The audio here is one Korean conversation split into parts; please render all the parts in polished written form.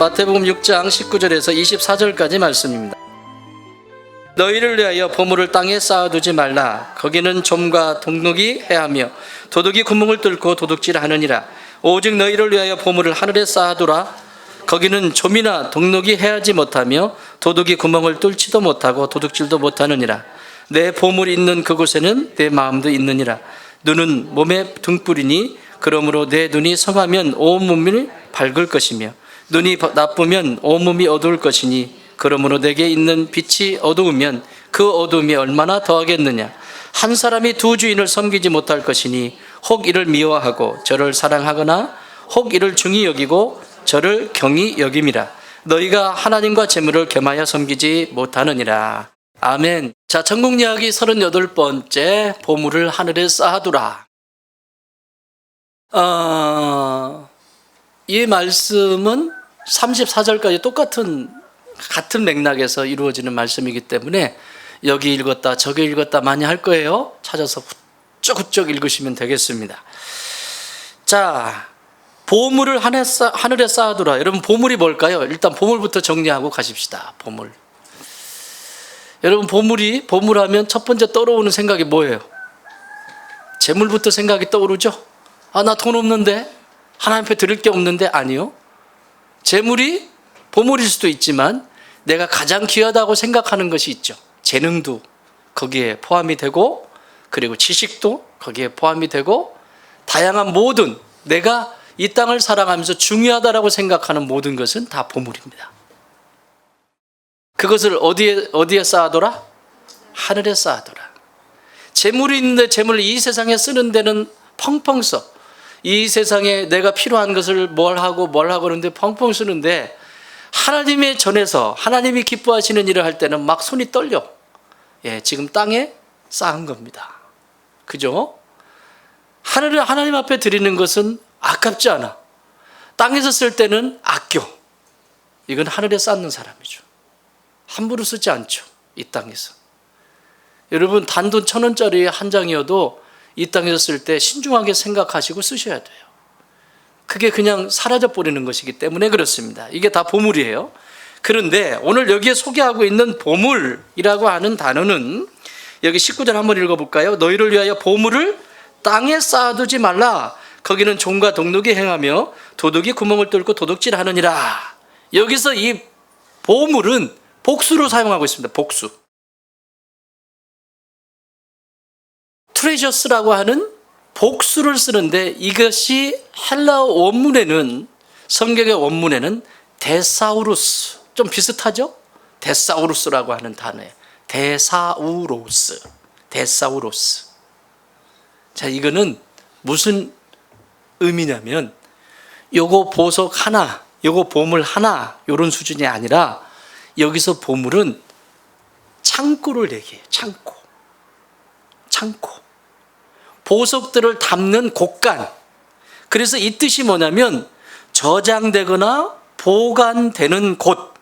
마태복음 6장 19절에서 24절까지 말씀입니다. 너희를 위하여 보물을 땅에 쌓아두지 말라. 거기는 좀과 동록이 해하며 도둑이 구멍을 뚫고 도둑질하느니라. 오직 너희를 위하여 보물을 하늘에 쌓아두라. 거기는 좀이나 동록이 해하지 못하며 도둑이 구멍을 뚫지도 못하고 도둑질도 못하느니라. 내 보물이 있는 그곳에는 내 마음도 있느니라. 눈은 몸의 등불이니 그러므로 내 눈이 성하면 온 몸이 밝을 것이며 눈이 나쁘면 온 몸이 어두울 것이니 그러므로 내게 있는 빛이 어두우면 그 어두움이 얼마나 더하겠느냐. 한 사람이 두 주인을 섬기지 못할 것이니 혹 이를 미워하고 저를 사랑하거나 혹 이를 중히 여기고 저를 경히 여김이라. 너희가 하나님과 재물을 겸하여 섬기지 못하느니라. 아멘. 자, 천국 이야기 38번째, 보물을 하늘에 쌓아두라. 이 말씀은 34절까지 같은 맥락에서 이루어지는 말씀이기 때문에 여기 읽었다 저기 읽었다 많이 할 거예요. 찾아서 훌쩍훌쩍 읽으시면 되겠습니다. 자, 보물을 하늘에 쌓아두라. 여러분, 보물이 뭘까요? 일단 보물부터 정리하고 가십시다. 보물. 여러분, 보물하면 첫 번째 떠오르는 생각이 뭐예요? 재물부터 생각이 떠오르죠? 아, 나 돈 없는데? 하나님 앞에 드릴 게 없는데? 아니요. 재물이 보물일 수도 있지만 내가 가장 귀하다고 생각하는 것이 있죠. 재능도 거기에 포함이 되고, 그리고 지식도 거기에 포함이 되고, 다양한 모든 내가 이 땅을 살아가면서 중요하다라고 생각하는 모든 것은 다 보물입니다. 그것을 어디에 쌓아둬라? 하늘에 쌓아둬라. 재물이 있는데 재물을 이 세상에 쓰는 데는 펑펑 써. 이 세상에 내가 필요한 것을 뭘 하고 그러는데 펑펑 쓰는데, 하나님의 전에서 하나님이 기뻐하시는 일을 할 때는 막 손이 떨려. 예, 지금 땅에 쌓은 겁니다. 그죠? 하나님 앞에 드리는 것은 아깝지 않아. 땅에서 쓸 때는 아껴. 이건 하늘에 쌓는 사람이죠. 함부로 쓰지 않죠. 이 땅에서. 여러분, 단돈 1,000원짜리 한 장이어도 이 땅에서 쓸 때 신중하게 생각하시고 쓰셔야 돼요. 그게 그냥 사라져버리는 것이기 때문에 그렇습니다. 이게 다 보물이에요. 그런데 오늘 여기에 소개하고 있는 보물이라고 하는 단어는, 여기 19절 한번 읽어볼까요? 너희를 위하여 보물을 땅에 쌓아두지 말라. 거기는 종과 동록이 행하며 도둑이 구멍을 뚫고 도둑질하느니라. 여기서 이 보물은 복수로 사용하고 있습니다. 복수. 트레저스라고 하는 복수를 쓰는데, 이것이 헬라어 원문에는, 성경의 원문에는 데사우루스, 좀 비슷하죠? 데사우루스라고 하는 단어예요. 데사우로스. 자, 이거는 무슨 의미냐면, 요거 보석 하나, 요거 보물 하나, 요런 수준이 아니라, 여기서 보물은 창고를 얘기해요. 창고. 보석들을 담는 곳간. 그래서 이 뜻이 뭐냐면, 저장되거나 보관되는 곳,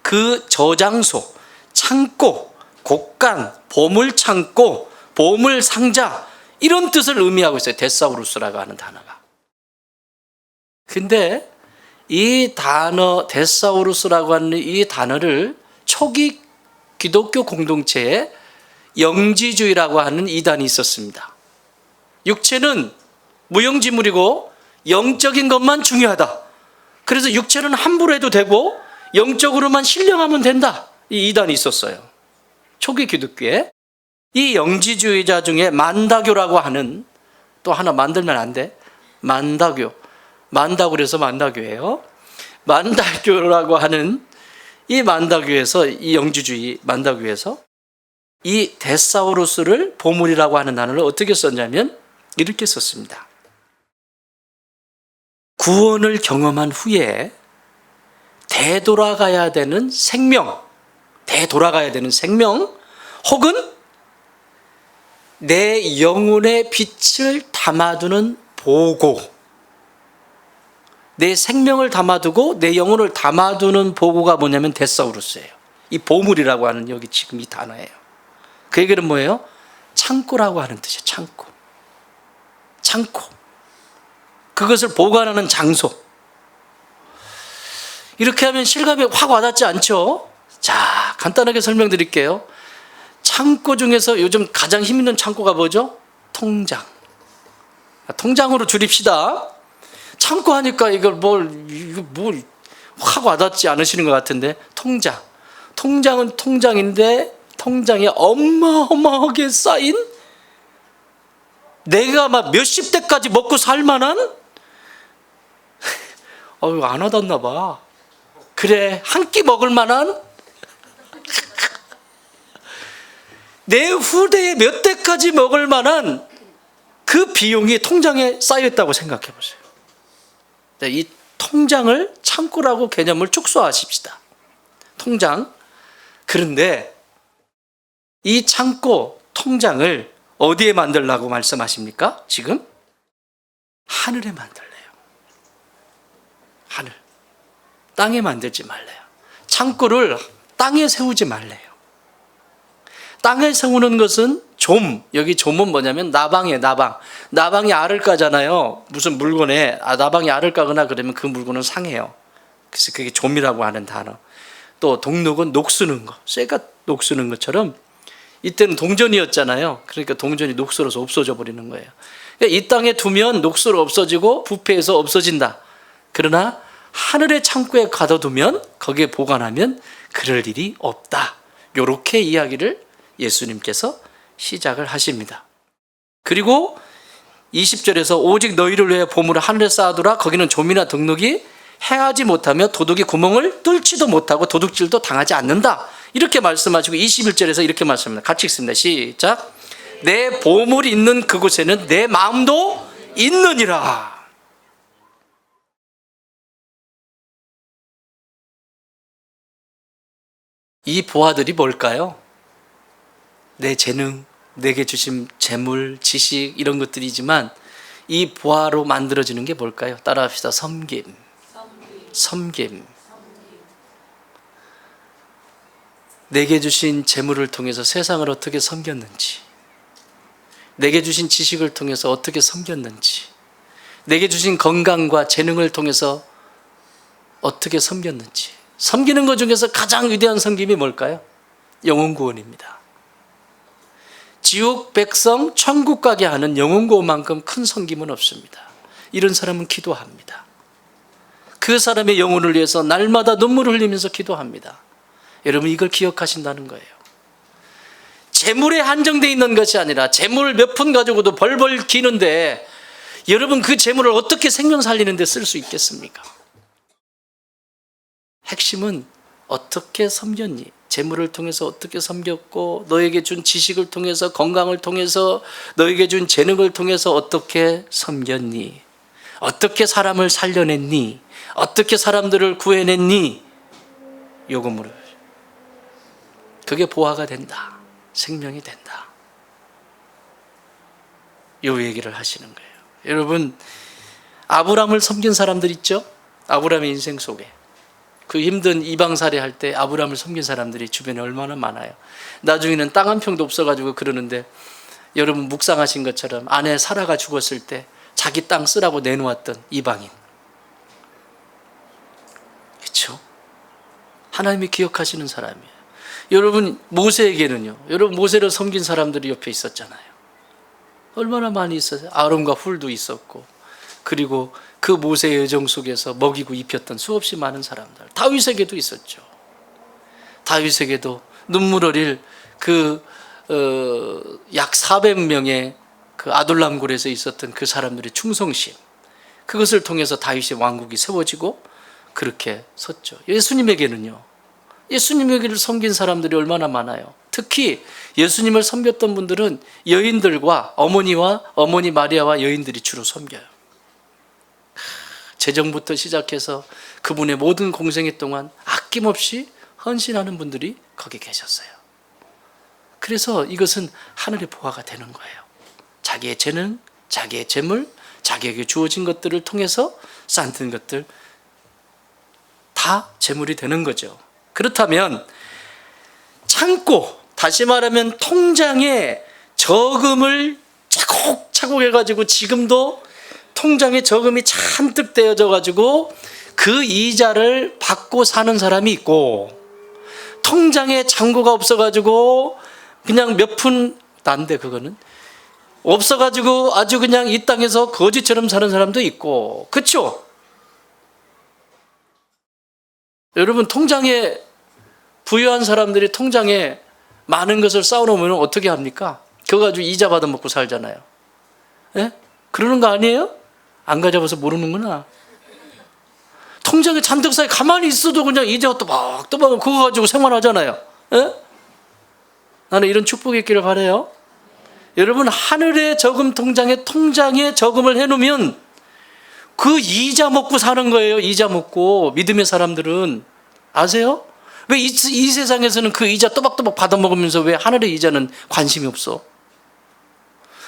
그 저장소, 창고, 곳간, 보물창고, 보물상자, 이런 뜻을 의미하고 있어요. 데사우루스라고 하는 단어가. 근데 이 단어, 데사우루스라고 하는 이 단어를 초기 기독교 공동체에 영지주의라고 하는 이단이 있었습니다. 육체는 무용지물이고 영적인 것만 중요하다. 그래서 육체는 함부로 해도 되고 영적으로만 신령하면 된다. 이 이단이 있었어요. 초기 기독교에. 이 영지주의자 중에 만다교라고 하는, 또 하나 만들면 안 돼. 만다고래서 만다교예요. 만다교라고 하는 이 만다교에서, 이 영지주의 만다교에서 이 데사우루스를 보물이라고 하는 단어를 어떻게 썼냐면 이렇게 썼습니다. 구원을 경험한 후에 되돌아가야 되는 생명, 혹은 내 영혼의 빛을 담아두는 보고, 내 생명을 담아두고 내 영혼을 담아두는 보고가 뭐냐면 데사우루스예요. 이 보물이라고 하는, 여기 지금 이 단어예요. 그 얘기는 뭐예요? 창고라고 하는 뜻이에요. 창고. 그것을 보관하는 장소. 이렇게 하면 실감이 확 와닿지 않죠? 자, 간단하게 설명드릴게요. 창고 중에서 요즘 가장 힘 있는 창고가 뭐죠? 통장. 통장으로 줄입시다. 창고 하니까 이걸 확 와닿지 않으시는 것 같은데, 통장. 통장은 통장인데 통장에 어마어마하게 쌓인, 내가 막 몇십 대까지 먹고 살 만한, 안 와닿나 봐. 그래, 한 끼 먹을 만한, 내 후대에 몇 대까지 먹을 만한 그 비용이 통장에 쌓여있다고 생각해 보세요. 이 통장을 창고라고 개념을 축소하십시다. 통장. 그런데 이 창고, 통장을 어디에 만들라고 말씀하십니까? 지금? 하늘에 만들래요. 하늘. 땅에 만들지 말래요. 창고를 땅에 세우지 말래요. 땅에 세우는 것은 좀, 여기 좀은 뭐냐면 나방이에요. 나방이 알을 까잖아요. 무슨 물건에 나방이 알을 까거나 그러면 그 물건은 상해요. 그래서 그게 좀이라고 하는 단어. 또 동록은 녹쓰는 거, 쇠가 녹쓰는 것처럼, 이때는 동전이었잖아요. 그러니까 동전이 녹슬어서 없어져 버리는 거예요. 그러니까 이 땅에 두면 녹슬어 없어지고 부패해서 없어진다. 그러나 하늘의 창고에 가둬두면, 거기에 보관하면 그럴 일이 없다. 이렇게 이야기를 예수님께서 시작을 하십니다. 그리고 20절에서 오직 너희를 위해 보물을 하늘에 쌓아두라. 거기는 좀이나 등록이 행하지 못하며 도둑이 구멍을 뚫지도 못하고 도둑질도 당하지 않는다. 이렇게 말씀하시고 21절에서 이렇게 말씀합니다. 같이 읽습니다. 시작. 내 보물이 있는 그곳에는 내 마음도 있느니라. 이 보화들이 뭘까요? 내 재능, 내게 주신 재물, 지식, 이런 것들이지만 이 보화로 만들어지는 게 뭘까요? 따라합시다. 섬김. 내게 주신 재물을 통해서 세상을 어떻게 섬겼는지, 내게 주신 지식을 통해서 어떻게 섬겼는지, 내게 주신 건강과 재능을 통해서 어떻게 섬겼는지. 섬기는 것 중에서 가장 위대한 섬김이 뭘까요? 영혼 구원입니다. 지옥 백성 천국 가게 하는 영혼 구원만큼 큰 섬김은 없습니다. 이런 사람은 기도합니다. 그 사람의 영혼을 위해서 날마다 눈물을 흘리면서 기도합니다. 여러분, 이걸 기억하신다는 거예요. 재물에 한정되어 있는 것이 아니라 재물 몇 푼 가지고도 벌벌 기는데, 여러분 그 재물을 어떻게 생명 살리는 데 쓸 수 있겠습니까? 핵심은 어떻게 섬겼니? 재물을 통해서 어떻게 섬겼고, 너에게 준 지식을 통해서, 건강을 통해서, 너에게 준 재능을 통해서 어떻게 섬겼니? 어떻게 살려냈니? 어떻게 사람들을 구해냈니? 요금으로. 그게 보화가 된다. 생명이 된다. 요 얘기를 하시는 거예요. 여러분, 아브라함을 섬긴 사람들 있죠? 아브라함의 인생 속에 그 힘든 이방살이 할 때 아브라함을 섬긴 사람들이 주변에 얼마나 많아요. 나중에는 땅 한 평도 없어가지고 그러는데, 여러분 묵상하신 것처럼 아내 사라가 죽었을 때 자기 땅 쓰라고 내놓았던 이방인. 그렇죠? 하나님이 기억하시는 사람이에요. 여러분 모세에게는요, 여러분 모세를 섬긴 사람들이 옆에 있었잖아요. 얼마나 많이 있었어요. 아론과 훌도 있었고, 그리고 그 모세의 여정 속에서 먹이고 입혔던 수없이 많은 사람들. 다윗에게도 있었죠. 다윗에게도 눈물 어릴 약 400명의 그 아둘람 굴에서 있었던 그 사람들의 충성심, 그것을 통해서 다윗의 왕국이 세워지고 그렇게 섰죠. 예수님에게는요, 예수님에게를 섬긴 사람들이 얼마나 많아요. 특히 예수님을 섬겼던 분들은 여인들과 어머니 마리아와 여인들이 주로 섬겨요. 재정부터 시작해서 그분의 모든 공생애 동안 아낌없이 헌신하는 분들이 거기 계셨어요. 그래서 이것은 하늘의 보화가 되는 거예요. 자기의 재능, 자기의 재물, 자기에게 주어진 것들을 통해서 쌓는 것들 다 재물이 되는 거죠. 그렇다면 창고, 다시 말하면 통장에 저금을 차곡차곡 해가지고 지금도 통장에 저금이 잔뜩 되어져 가지고 그 이자를 받고 사는 사람이 있고, 통장에 잔고가 없어가지고 그냥 몇 푼 난데 그거는 없어가지고 아주 그냥 이 땅에서 거지처럼 사는 사람도 있고, 그렇죠? 여러분, 통장에 부유한 사람들이 통장에 많은 것을 쌓아놓으면 어떻게 합니까? 그거 가지고 이자 받아먹고 살잖아요. 예? 그러는 거 아니에요? 안 가져봐서 모르는구나. 통장에 잔뜩 쌓여 가만히 있어도 그냥 이자 또박또박 그거 가지고 생활하잖아요. 예? 나는 이런 축복이 있기를 바라요. 여러분, 하늘의 저금 통장에 저금을 해놓으면 그 이자 먹고 사는 거예요. 이자 먹고. 믿음의 사람들은. 아세요? 왜 이 세상에서는 그 이자 또박또박 받아먹으면서 왜 하늘의 이자는 관심이 없어?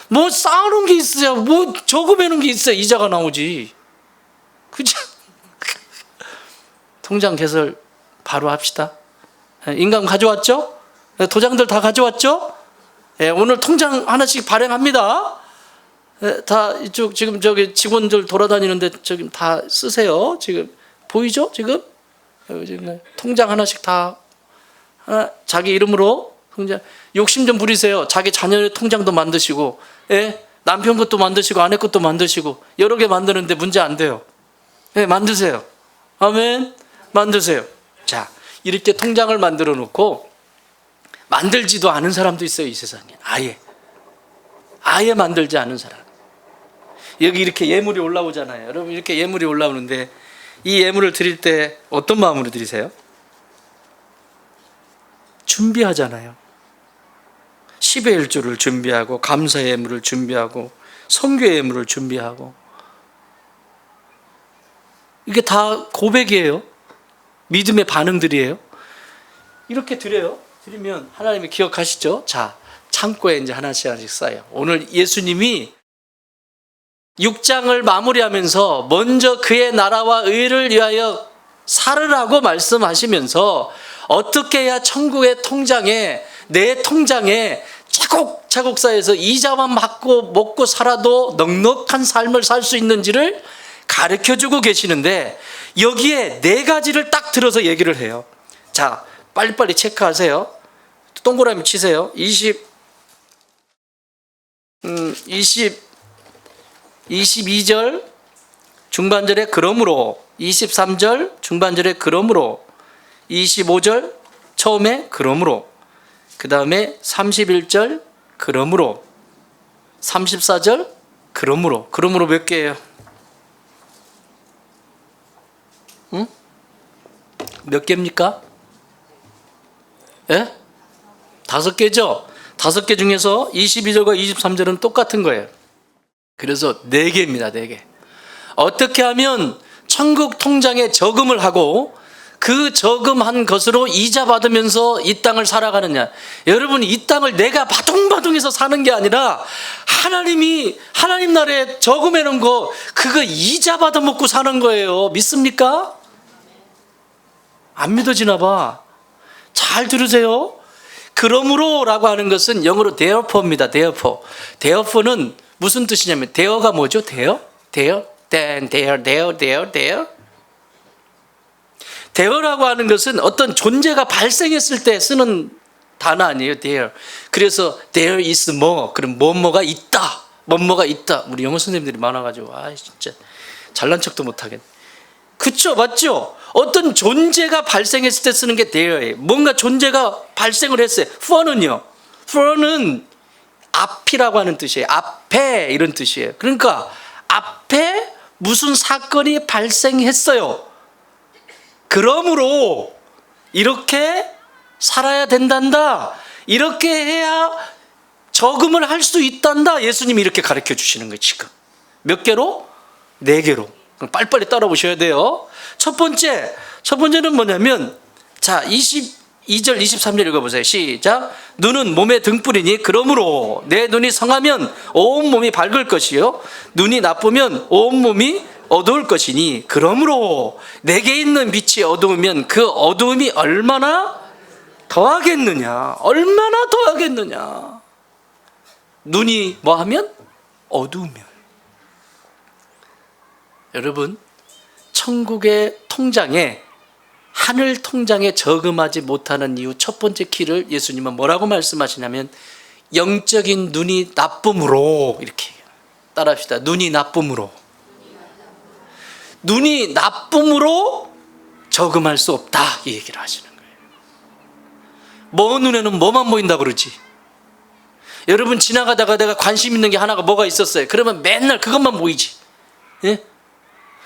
뭐 쌓아놓은 게 있어야, 뭐 저금해놓은 게 있어야 이자가 나오지. 그죠? 통장 개설 바로 합시다. 인감 가져왔죠? 도장들 다 가져왔죠? 오늘 통장 하나씩 발행합니다. 다 이쪽 지금 저기 직원들 돌아다니는데 저기 다 쓰세요. 지금 보이죠? 지금 통장 하나씩 다 자기 이름으로 통장. 욕심 좀 부리세요. 자기 자녀의 통장도 만드시고, 남편 것도 만드시고 아내 것도 만드시고 여러 개 만드는데 문제 안 돼요. 만드세요. 아멘. 만드세요. 자, 이렇게 통장을 만들어 놓고 만들지도 않은 사람도 있어요. 이 세상에 아예 만들지 않은 사람. 여기 이렇게 예물이 올라오잖아요. 여러분, 이렇게 예물이 올라오는데 이 예물을 드릴 때 어떤 마음으로 드리세요? 준비하잖아요. 10의 1조를 준비하고, 감사의 예물을 준비하고, 선교의 예물을 준비하고. 이게 다 고백이에요. 믿음의 반응들이에요. 이렇게 드려요. 드리면 하나님이 기억하시죠? 자, 창고에 이제 하나씩 쌓여요. 오늘 예수님이 6장을 마무리하면서 먼저 그의 나라와 의를 위하여 살으라고 말씀하시면서 어떻게 해야 천국의 통장에, 내 통장에 차곡차곡 쌓여서 이자만 받고 먹고 살아도 넉넉한 삶을 살 수 있는지를 가르쳐주고 계시는데, 여기에 4가지를 딱 들어서 얘기를 해요. 자, 빨리빨리 체크하세요. 동그라미 치세요. 22절 중반절에 그러므로, 23절 중반절에 그러므로, 25절 처음에 그러므로, 그 다음에 31절 그러므로, 34절 그러므로. 그러므로 몇 개예요? 응? 몇 개입니까? 5개죠? 5개 중에서 22절과 23절은 똑같은 거예요. 그래서 4개입니다. 4개. 어떻게 하면 천국 통장에 저금을 하고 그 저금한 것으로 이자 받으면서 이 땅을 살아가느냐. 여러분, 이 땅을 내가 바둥바둥해서 사는 게 아니라 하나님 나라에 저금해 놓은 거, 그거 이자 받아먹고 사는 거예요. 믿습니까? 안 믿어지나 봐. 잘 들으세요. 그러므로 라고 하는 것은 영어로 therefore입니다. therefore는 무슨 뜻이냐면, there가 뭐죠? there라고 하는 것은 어떤 존재가 발생했을 때 쓰는 단어 아니에요. there. 그래서 there is more. 그럼 뭐뭐가 있다. 뭐뭐가 있다. 우리 영어 선생님들이 많아가지고 진짜 잘난 척도 못하겠네. 그쵸? 맞죠? 어떤 존재가 발생했을 때 쓰는 게 there예요. 뭔가 존재가 발생을 했어요. for는 앞이라고 하는 뜻이에요. 앞에, 이런 뜻이에요. 그러니까 앞에 무슨 사건이 발생했어요. 그러므로 이렇게 살아야 된단다. 이렇게 해야 저금을 할 수 있단다. 예수님이 이렇게 가르쳐 주시는 거예요. 지금 몇 개로? 4개로. 빨리빨리 따라오셔야 돼요. 첫 번째는 뭐냐면, 자, 22절 23절 읽어보세요. 시작. 눈은 몸의 등불이니 그러므로 내 눈이 성하면 온 몸이 밝을 것이요 눈이 나쁘면 온 몸이 어두울 것이니 그러므로 내게 있는 빛이 어두우면 그 어두움이 얼마나 더하겠느냐. 얼마나 더하겠느냐. 눈이 뭐하면? 어두우면. 여러분, 천국의 통장에, 하늘 통장에 저금하지 못하는 이유 첫 번째 키를 예수님은 뭐라고 말씀하시냐면 영적인 눈이 나쁨으로, 이렇게 따라합시다. 눈이 나쁨으로. 눈이 나쁨으로 저금할 수 없다, 이 얘기를 하시는 거예요. 뭐 눈에는 뭐만 보인다고 그러지. 여러분 지나가다가 내가 관심 있는 게 하나가 뭐가 있었어요. 그러면 맨날 그것만 보이지. 예?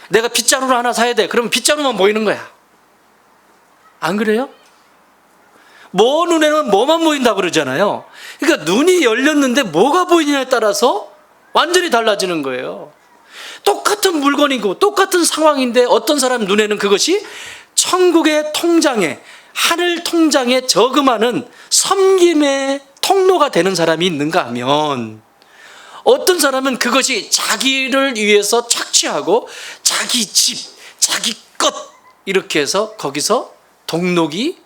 내가 빗자루를 하나 사야 돼. 그러면 빗자루만 보이는 거야. 안 그래요? 뭐 눈에는 뭐만 보인다고 그러잖아요. 그러니까 눈이 열렸는데 뭐가 보이느냐에 따라서 완전히 달라지는 거예요. 똑같은 물건이고 똑같은 상황인데 어떤 사람 눈에는 그것이 천국의 통장에, 하늘 통장에 저금하는 섬김의 통로가 되는 사람이 있는가 하면, 어떤 사람은 그것이 자기를 위해서 착취하고 자기 집, 자기 것 이렇게 해서 거기서 동록이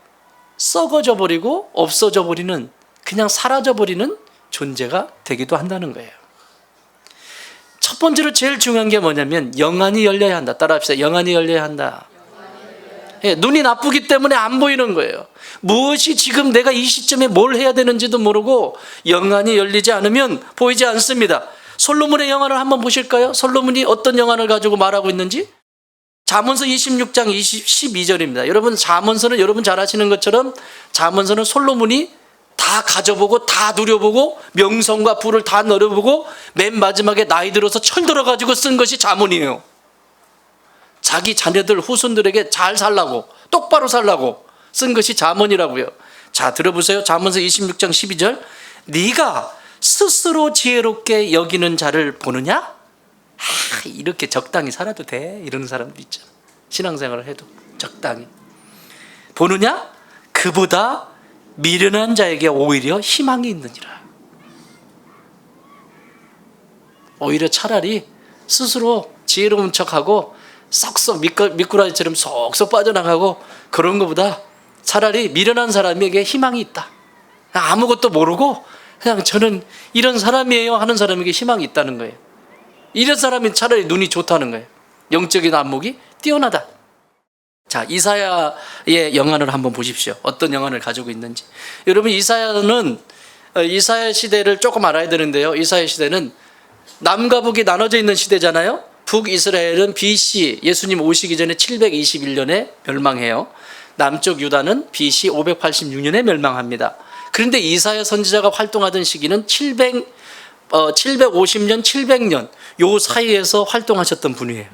썩어져 버리고 없어져 버리는, 그냥 사라져 버리는 존재가 되기도 한다는 거예요. 첫 번째로 제일 중요한 게 뭐냐면 영안이 열려야 한다. 따라합시다. 영안이 열려야 한다. 예, 눈이 나쁘기 때문에 안 보이는 거예요. 무엇이 지금 내가 이 시점에 뭘 해야 되는지도 모르고 영안이 열리지 않으면 보이지 않습니다. 솔로몬의 영안을 한번 보실까요? 솔로몬이 어떤 영안을 가지고 말하고 있는지. 잠언서 26장 12절입니다. 여러분 잠언서는 여러분 잘 아시는 것처럼 잠언서는 솔로몬이 다 가져보고 다 누려보고 명성과 부를 다 누려보고 맨 마지막에 나이 들어서 철들어가지고 쓴 것이 잠언이에요. 자기 자녀들 후손들에게 잘 살라고, 똑바로 살라고 쓴 것이 잠언이라고요. 자, 들어보세요. 잠언서 26장 12절. 네가 스스로 지혜롭게 여기는 자를 보느냐? 이렇게 적당히 살아도 돼, 이런 사람도 있잖아. 신앙생활을 해도 적당히 보느냐? 그보다 미련한 자에게 오히려 희망이 있느니라. 오히려 차라리 스스로 지혜로운 척하고 쏙쏙 미꾸라지처럼 쏙쏙 빠져나가고 그런 것보다 차라리 미련한 사람에게 희망이 있다. 아무것도 모르고 그냥 저는 이런 사람이에요 하는 사람에게 희망이 있다는 거예요. 이런 사람이 차라리 눈이 좋다는 거예요. 영적인 안목이 뛰어나다. 자, 이사야의 영안을 한번 보십시오. 어떤 영안을 가지고 있는지. 여러분 이사야는 이사야 시대를 조금 알아야 되는데요. 이사야 시대는 남과 북이 나눠져 있는 시대잖아요. 북이스라엘은 BC 예수님 오시기 전에 721년에 멸망해요. 남쪽 유다는 BC 586년에 멸망합니다. 그런데 이사야 선지자가 활동하던 시기는 750년, 700년 요 사이에서 활동하셨던 분이에요.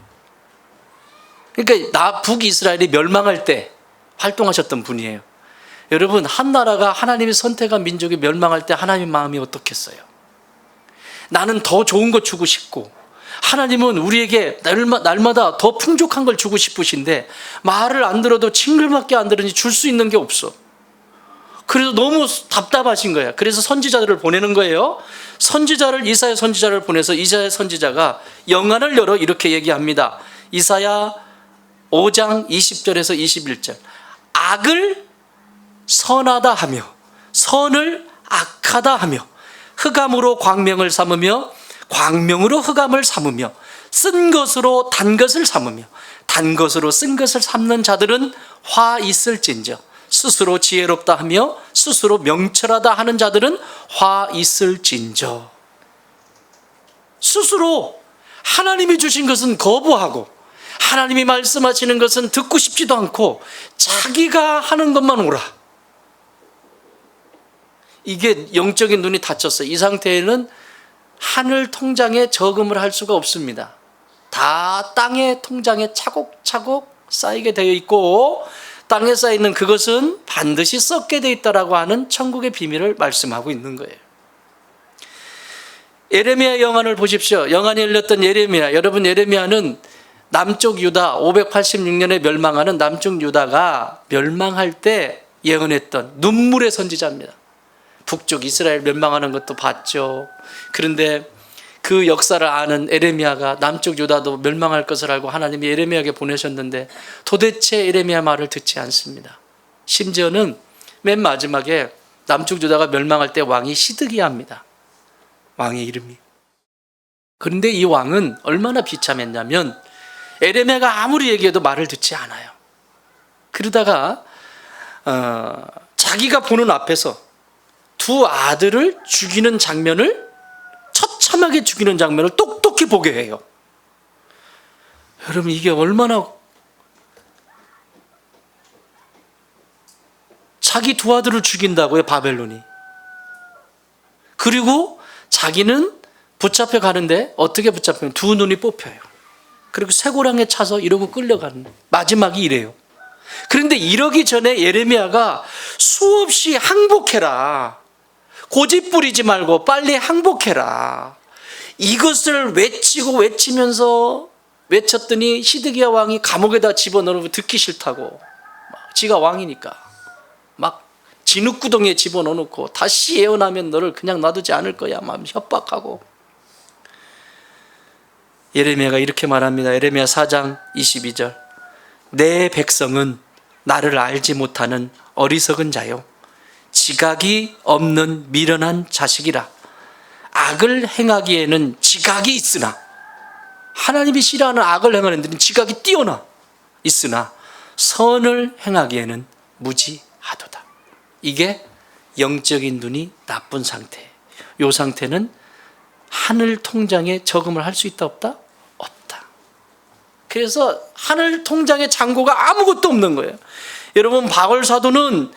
그러니까 북이스라엘이 멸망할 때 활동하셨던 분이에요. 여러분 한 나라가 하나님이 선택한 민족이 멸망할 때 하나님의 마음이 어떻겠어요? 나는 더 좋은 거 주고 싶고 하나님은 우리에게 날마다 더 풍족한 걸 주고 싶으신데 말을 안 들어도 징글밖에 안 들으니 줄 수 있는 게 없어. 그래서 너무 답답하신 거야. 그래서 선지자들을 보내는 거예요. 이사야 선지자를 보내서 이사야 선지자가 영안을 열어 이렇게 얘기합니다. 이사야 5장 20절에서 21절. 악을 선하다 하며 선을 악하다 하며 흑암으로 광명을 삼으며 광명으로 흑암을 삼으며 쓴 것으로 단 것을 삼으며 단 것으로 쓴 것을 삼는 자들은 화 있을진저 스스로 지혜롭다 하며 스스로 명철하다 하는 자들은 화 있을진저. 스스로 하나님이 주신 것은 거부하고 하나님이 말씀하시는 것은 듣고 싶지도 않고 자기가 하는 것만 오라. 이게 영적인 눈이 닫혔어요. 이 상태에는 하늘 통장에 저금을 할 수가 없습니다. 다 땅의 통장에 차곡차곡 쌓이게 되어 있고 땅에 쌓이는 그것은 반드시 썩게 되어 있다라고 하는 천국의 비밀을 말씀하고 있는 거예요. 예레미야 영안을 보십시오. 영안이 열렸던 예레미야. 여러분 예레미야는 남쪽 유다 586년에 멸망하는 남쪽 유다가 멸망할 때 예언했던 눈물의 선지자입니다. 북쪽 이스라엘 멸망하는 것도 봤죠. 그런데 그 역사를 아는 예레미야가 남쪽 유다도 멸망할 것을 알고 하나님이 예레미야에게 보내셨는데 도대체 예레미야 말을 듣지 않습니다. 심지어는 맨 마지막에 남쪽 유다가 멸망할 때 왕이 시드기야입니다. 왕의 이름이. 그런데 이 왕은 얼마나 비참했냐면 에레미야가 아무리 얘기해도 말을 듣지 않아요. 그러다가 자기가 보는 앞에서 두 아들을 죽이는 장면을, 처참하게 죽이는 장면을 똑똑히 보게 해요. 여러분, 이게 얼마나, 자기 두 아들을 죽인다고요, 바벨론이. 그리고 자기는 붙잡혀 가는데 어떻게 붙잡혀요? 두 눈이 뽑혀요. 그리고 쇠고랑에 차서 이러고 끌려가는, 마지막이 이래요. 그런데 이러기 전에 예레미야가 수없이 항복해라, 고집 부리지 말고 빨리 항복해라, 이것을 외치면서 외쳤더니 시드기야 왕이 감옥에다 집어넣으면 듣기 싫다고, 지가 왕이니까 막 진흙구덩이에 집어넣어놓고 다시 예언하면 너를 그냥 놔두지 않을 거야 막 협박하고. 예레미야가 이렇게 말합니다. 예레미야 4장 22절. 내 백성은 나를 알지 못하는 어리석은 자요, 지각이 없는 미련한 자식이라. 악을 행하기에는 지각이 있으나, 하나님이 싫어하는 악을 행하는 데는 지각이 뛰어나 있으나 선을 행하기에는 무지하도다. 이게 영적인 눈이 나쁜 상태. 이 상태는 하늘 통장에 저금을 할 수 있다 없다? 없다. 그래서 하늘 통장에 잔고가 아무것도 없는 거예요. 여러분, 바울 사도는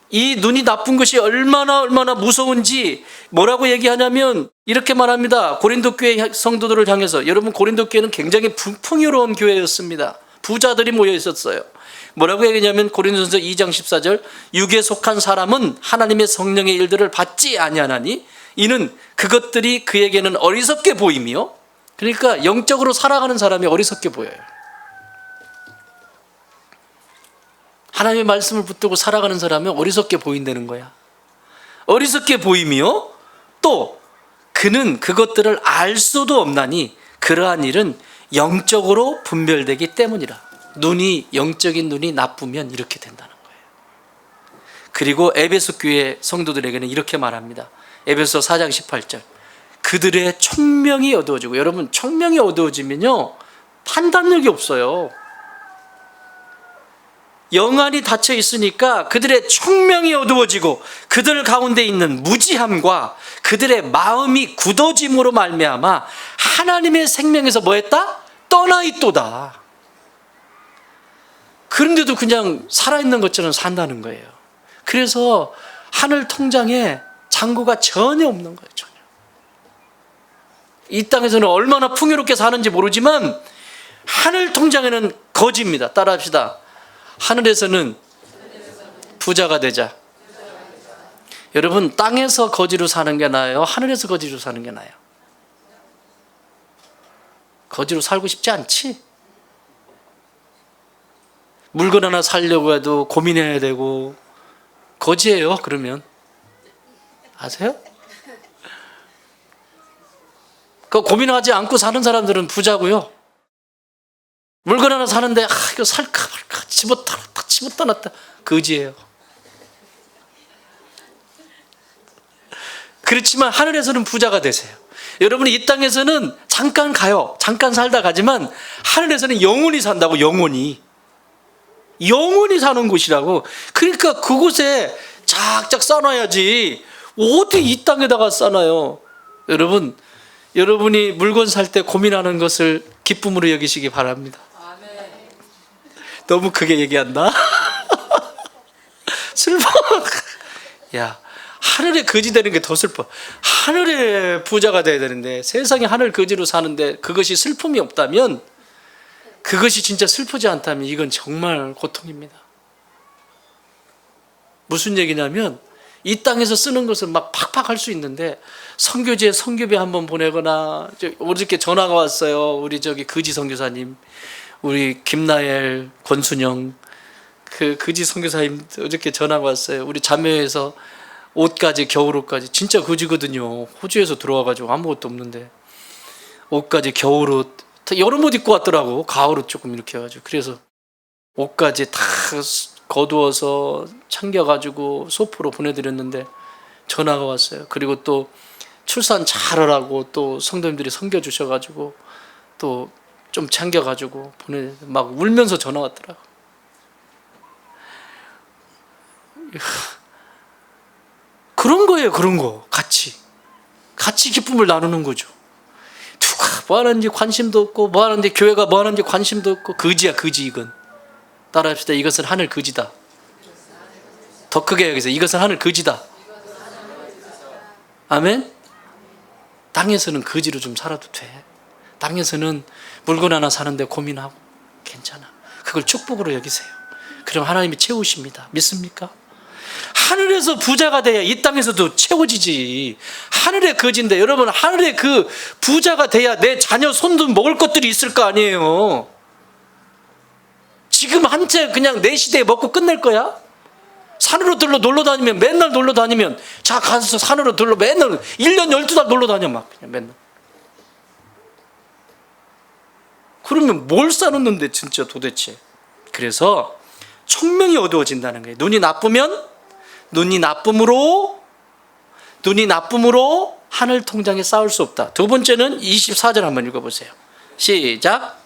이 눈이 나쁜 것이 얼마나 무서운지 뭐라고 얘기하냐면 이렇게 말합니다. 고린도 교회 성도들을 향해서, 여러분, 고린도 교회는 굉장히 풍요로운 교회였습니다. 부자들이 모여 있었어요. 뭐라고 얘기하냐면 고린도전서 2장 14절, 육에 속한 사람은 하나님의 성령의 일들을 받지 아니하나니 이는 그것들이 그에게는 어리석게 보이며, 그러니까 영적으로 살아가는 사람이 어리석게 보여요. 하나님의 말씀을 붙들고 살아가는 사람은 어리석게 보인다는 거야. 어리석게 보이며 또 그는 그것들을 알 수도 없나니 그러한 일은 영적으로 분별되기 때문이라. 눈이, 영적인 눈이 나쁘면 이렇게 된다는 거예요. 그리고 에베소 교회 성도들에게는 이렇게 말합니다. 에베소 4장 18절. 그들의 총명이 어두워지고, 여러분, 총명이 어두워지면요 판단력이 없어요. 영안이 닫혀 있으니까 그들의 총명이 어두워지고 그들 가운데 있는 무지함과 그들의 마음이 굳어짐으로 말미암아 하나님의 생명에서 뭐했다? 떠나 있도다. 그런데도 그냥 살아있는 것처럼 산다는 거예요. 그래서 하늘 통장에 잔고가 전혀 없는 거예요. 전혀. 이 땅에서는 얼마나 풍요롭게 사는지 모르지만 하늘 통장에는 거지입니다. 따라합시다. 하늘에서는 부자가 되자. 여러분, 땅에서 거지로 사는 게 나아요? 하늘에서 거지로 사는 게 나아요? 거지로 살고 싶지 않지? 물건 하나 사려고 해도 고민해야 되고, 거지예요. 그러면 아세요? 그 고민하지 않고 사는 사람들은 부자고요. 물건 하나 사는데 이거 살까 말까 집었다 놨다, 거지예요. 그렇지만 하늘에서는 부자가 되세요. 여러분, 이 땅에서는 잠깐 가요. 잠깐 살다 가지만 하늘에서는 영원히 산다고. 영원히 사는 곳이라고. 그러니까 그곳에 작작 싸놔야지 어디 이 땅에다가 싸놔요. 여러분, 여러분이 물건 살 때 고민하는 것을 기쁨으로 여기시기 바랍니다. 너무 크게 얘기한다. 슬퍼. 야, 하늘에 거지 되는 게 더 슬퍼. 하늘에 부자가 돼야 되는데 세상에 하늘 거지로 사는데 그것이 슬픔이 없다면, 그것이 진짜 슬프지 않다면 이건 정말 고통입니다. 무슨 얘기냐면 이 땅에서 쓰는 것을 막 팍팍 할 수 있는데 선교지에 선교비 한번 보내거나, 어저께 전화가 왔어요. 우리 거지 선교사님, 우리 김나엘, 권순영, 그 거지 선교사님 어저께 전화가 왔어요. 우리 자매에서 옷까지, 겨울옷까지, 진짜 거지거든요. 호주에서 들어와가지고 아무것도 없는데 옷까지, 겨울옷, 여름옷 입고 왔더라고. 가을옷 조금 이렇게 해가지고. 그래서 옷까지 다 거두어서 챙겨가지고 소포로 보내드렸는데 전화가 왔어요. 그리고 또 출산 잘하라고 또 성도님들이 섬겨주셔가지고 또 좀 챙겨가지고 막 울면서 전화 왔더라고. 그런 거예요. 그런 거 같이 기쁨을 나누는 거죠. 누가 뭐 하는지 관심도 없고, 뭐 하는지 교회가 뭐 하는지 관심도 없고, 거지야 거지. 이건 따라합시다. 이것은 하늘 거지다. 더 크게 여기서 이것은 하늘 거지다. 아멘. 땅에서는 거지로 좀 살아도 돼. 땅에서는 물건 하나 사는데 고민하고 괜찮아. 그걸 축복으로 여기세요. 그럼 하나님이 채우십니다. 믿습니까? 하늘에서 부자가 돼야 이 땅에서도 채워지지. 하늘의 거지인데, 여러분, 하늘의 그 부자가 돼야 내 자녀 손도 먹을 것들이 있을 거 아니에요. 지금 한 채 그냥 내 시대에 먹고 끝낼 거야? 산으로 놀러 다니면, 맨날 놀러 다니면, 자 가서 산으로 맨날 1년 12달 놀러 다녀. 막 그냥 맨날. 그러면 뭘 쌓았는데 진짜 도대체. 그래서 총명이 어두워진다는 거예요. 눈이 나쁨으로 하늘 통장에 쌓을 수 없다. 두 번째는 24절 한번 읽어보세요. 시작.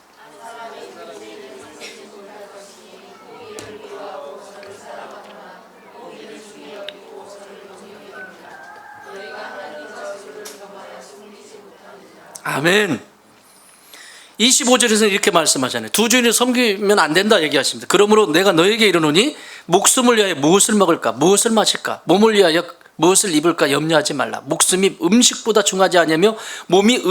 아멘. 25절에서는 이렇게 말씀하잖아요. 두 주인을 섬기면 안 된다 얘기하십니다. 그러므로 내가 너에게 이르노니 목숨을 위하여 무엇을 먹을까, 무엇을 마실까, 몸을 위하여 무엇을 입을까 염려하지 말라. 목숨이 음식보다 중요하지 아니하며 몸이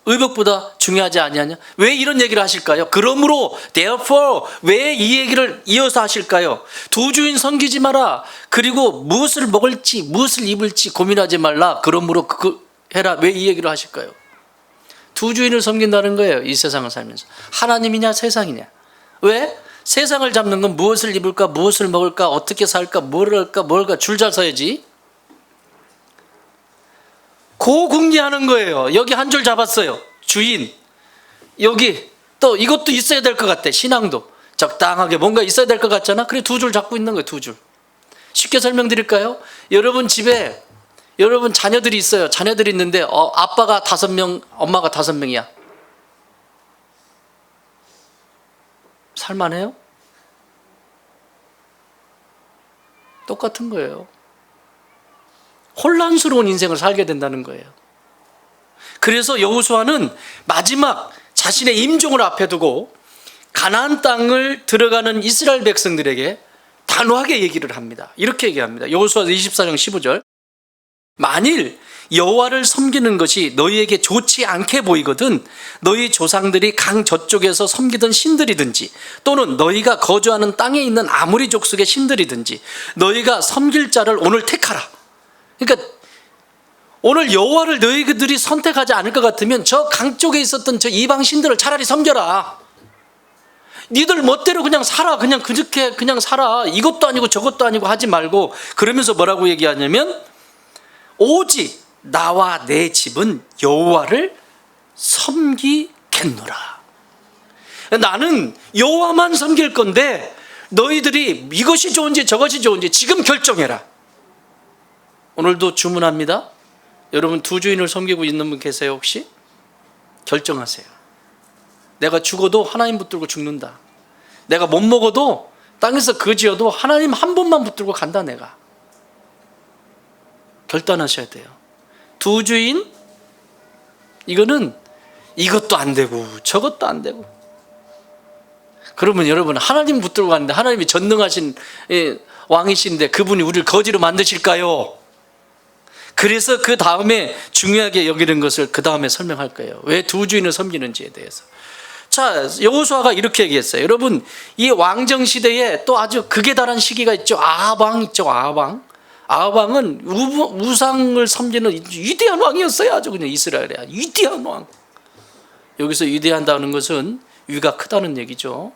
의복보다 중요하지 아니하냐. 왜 이런 얘기를 하실까요? 그러므로 therefore 왜 이 얘기를 이어서 하실까요? 두 주인 섬기지 마라. 그리고 무엇을 먹을지 무엇을 입을지 고민하지 말라. 그러므로 해라. 왜 이 얘기를 하실까요? 두 주인을 섬긴다는 거예요. 이 세상을 살면서. 하나님이냐 세상이냐. 왜? 세상을 잡는 건 무엇을 입을까, 무엇을 먹을까, 어떻게 살까, 뭘 할까, 뭘까, 줄 잘 서야지. 고궁리하는 거예요. 여기 한 줄 잡았어요. 주인. 여기 또 이것도 있어야 될 것 같아. 신앙도 적당하게 뭔가 있어야 될 것 같잖아. 그래 두 줄 잡고 있는 거예요. 두 줄. 쉽게 설명드릴까요? 여러분 집에 여러분 자녀들이 있어요. 자녀들이 있는데 아빠가 5명, 엄마가 5명이야. 살만해요? 똑같은 거예요. 혼란스러운 인생을 살게 된다는 거예요. 그래서 여호수아는 마지막 자신의 임종을 앞에 두고 가나안 땅을 들어가는 이스라엘 백성들에게 단호하게 얘기를 합니다. 이렇게 얘기합니다. 여호수아 24장 15절. 만일 여호와를 섬기는 것이 너희에게 좋지 않게 보이거든 너희 조상들이 강 저쪽에서 섬기던 신들이든지 또는 너희가 거주하는 땅에 있는 아무리 족속의 신들이든지 너희가 섬길 자를 오늘 택하라. 그러니까 오늘 여호와를 너희들이 선택하지 않을 것 같으면 저 강 쪽에 있었던 저 이방 신들을 차라리 섬겨라. 니들 멋대로 그냥 살아. 그냥 그렇게 그냥 살아. 이것도 아니고 저것도 아니고 하지 말고. 그러면서 뭐라고 얘기하냐면 오직 나와 내 집은 여호와를 섬기겠노라. 나는 여호와만 섬길 건데 너희들이 이것이 좋은지 저것이 좋은지 지금 결정해라. 오늘도 주문합니다. 여러분 두 주인을 섬기고 있는 분 계세요 혹시? 결정하세요. 내가 죽어도 하나님 붙들고 죽는다. 내가 못 먹어도 땅에서 거지여도 하나님 한 분만 붙들고 간다. 내가 결단하셔야 돼요. 두 주인, 이거는 이것도 안 되고 저것도 안 되고. 그러면 여러분 하나님 붙들고 가는데 하나님이 전능하신 왕이신데 그분이 우리를 거지로 만드실까요? 그래서 그 다음에 중요하게 여기는 것을 그 다음에 설명할 거예요. 왜 두 주인을 섬기는지에 대해서. 자, 여호수아가 이렇게 얘기했어요. 여러분 이 왕정 시대에 또 아주 극에 달한 시기가 있죠. 아합왕 있죠. 아합왕. 아합왕은 우상을 섬기는 위대한 왕이었어요. 아주 그냥 이스라엘의 위대한 왕. 여기서 위대한다는 것은 위가 크다는 얘기죠.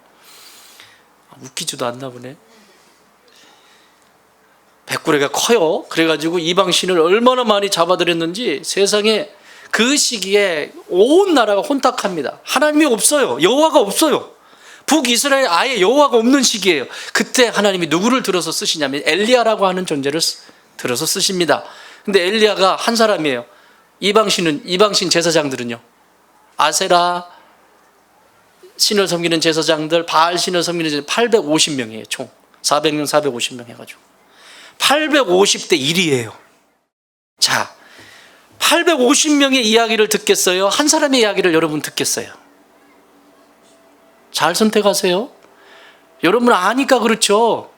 웃기지도 않나 보네. 백구레가 커요. 그래가지고 이방신을 얼마나 많이 잡아들였는지 세상에 그 시기에 온 나라가 혼탁합니다. 하나님이 없어요. 여호와가 없어요. 북이스라엘 아예 여호와가 없는 시기예요. 그때 하나님이 누구를 들어서 쓰시냐면 엘리야라고 하는 존재를 들어서 쓰십니다. 근데 엘리야가 한 사람이에요. 이방신 제사장들은요 아세라, 신을 섬기는 제사장들, 바알 신을 섬기는 제사장 850명이에요. 총 400명 450명 해가지고 850대 1이에요. 자, 850명의 이야기를 듣겠어요? 한 사람의 이야기를 여러분 듣겠어요? 잘 선택하세요. 여러분 아니까 그렇죠.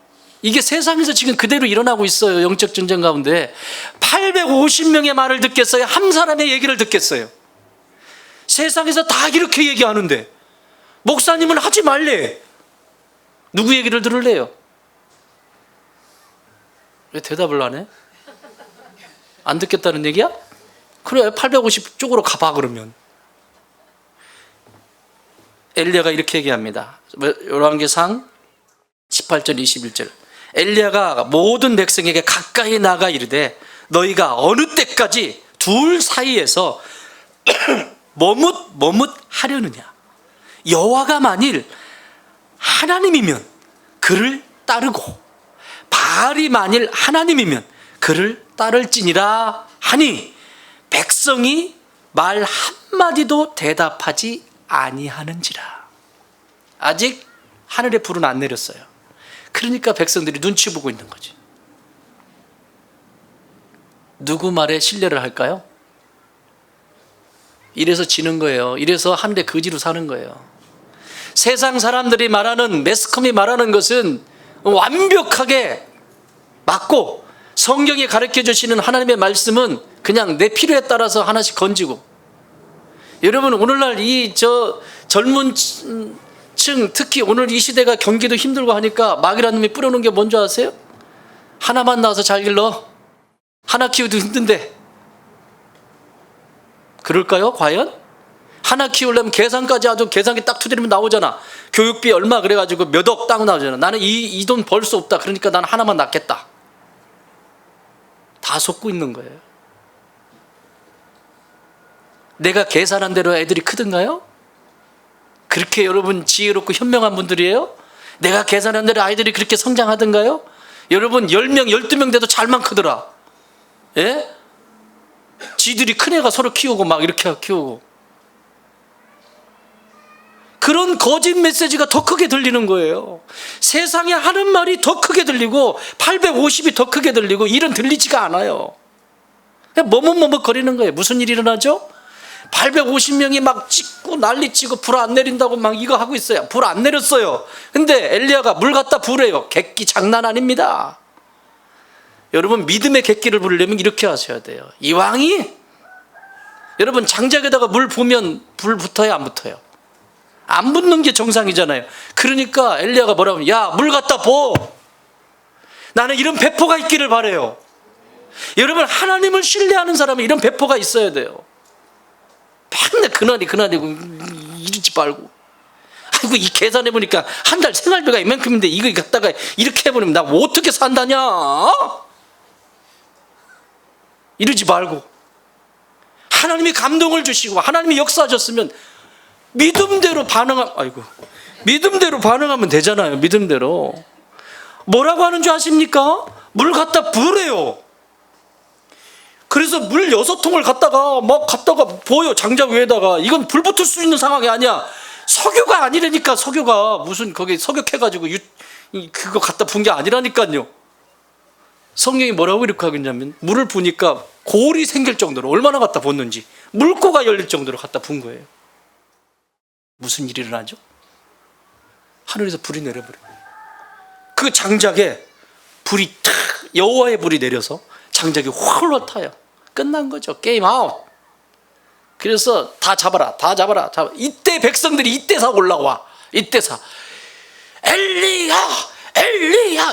이게 세상에서 지금 그대로 일어나고 있어요. 영적 전쟁 가운데 850명의 말을 듣겠어요? 한 사람의 얘기를 듣겠어요? 세상에서 다 이렇게 얘기하는데 목사님은 하지 말래. 누구 얘기를 들을래요? 왜 대답을 안 해? 안 듣겠다는 얘기야? 그래, 850 쪽으로 가봐. 그러면 엘리야가 이렇게 얘기합니다. 열왕기상 18절 21절. 엘리야가 모든 백성에게 가까이 나가 이르되 너희가 어느 때까지 둘 사이에서 머뭇하려느냐. 여호와가 만일 하나님이면 그를 따르고 바알이 만일 하나님이면 그를 따를지니라 하니 백성이 말 한마디도 대답하지 아니하는지라. 아직 하늘의 불은 안 내렸어요. 그러니까 백성들이 눈치 보고 있는 거지. 누구 말에 신뢰를 할까요? 이래서 지는 거예요. 이래서 하늘의 거지로 사는 거예요. 세상 사람들이 말하는, 매스컴이 말하는 것은 완벽하게 맞고 성경이 가르쳐 주시는 하나님의 말씀은 그냥 내 필요에 따라서 하나씩 건지고. 여러분 오늘날 이 젊은 층, 특히 오늘 이 시대가 경기도 힘들고 하니까 마귀라는 놈이 뿌려놓은 게 뭔지 아세요? 하나만 낳아서 잘 길러. 하나 키우기도 힘든데. 그럴까요? 과연? 하나 키우려면 계산까지 아주 계산기 딱 두드리면 나오잖아. 교육비 얼마 그래가지고 몇 억 딱 나오잖아. 나는 이 돈 벌 수 없다. 그러니까 나는 하나만 낳겠다. 다 속고 있는 거예요. 내가 계산한 대로 애들이 크든가요? 그렇게 여러분 지혜롭고 현명한 분들이에요? 내가 계산한 대로 아이들이 그렇게 성장하던가요? 여러분 10명, 12명 돼도 잘만 크더라. 예? 지들이 큰 애가 서로 키우고 막 이렇게 키우고. 그런 거짓 메시지가 더 크게 들리는 거예요. 세상에 하는 말이 더 크게 들리고 850이 더 크게 들리고 일은 들리지가 않아요. 그냥 머뭇머뭇거리는 거예요. 무슨 일이 일어나죠? 850명이 막 찍고 난리치고 불 안 내린다고 막 이거 하고 있어요. 불 안 내렸어요. 근데 엘리야가 물 갖다 부으래요. 객기 장난 아닙니다. 여러분 믿음의 객기를 부르려면 이렇게 하셔야 돼요. 이왕이 여러분 장작에다가 물 부으면 불 붙어요, 안 붙어요? 안 붙는 게 정상이잖아요. 그러니까 엘리야가 뭐라고 하면, 야, 물 갖다 부어. 나는 이런 배포가 있기를 바라요. 여러분 하나님을 신뢰하는 사람은 이런 배포가 있어야 돼요. 맨날 그날이고 이러지 말고, 아이고 이 계산해보니까 한 달 생활비가 이만큼인데 이거 갖다가 이렇게 해버리면 나 어떻게 산다냐, 이러지 말고 하나님이 감동을 주시고 하나님이 역사하셨으면 믿음대로 반응하면 되잖아요. 믿음대로. 뭐라고 하는 줄 아십니까? 물 갖다 부으래요. 그래서 물 6통을 갖다가 부어요. 장작 위에다가. 이건 불 붙을 수 있는 상황이 아니야. 석유가 아니라니까. 석유가 무슨 거기 석유해가지고 그거 갖다 부은 게 아니라니까요. 성경이 뭐라고 이렇게 하겠냐면 물을 부으니까 골이 생길 정도로 얼마나 갖다 붓는지 물고가 열릴 정도로 갖다 부은 거예요. 무슨 일이 일어나죠? 하늘에서 불이 내려버려요. 그 장작에 불이 탁, 여호와의 불이 내려서 장작이 홀로 타요. 끝난 거죠. 게임 아웃. 그래서 다 잡아라. 이때 백성들이 이때사 올라와. 이때사. 엘리야.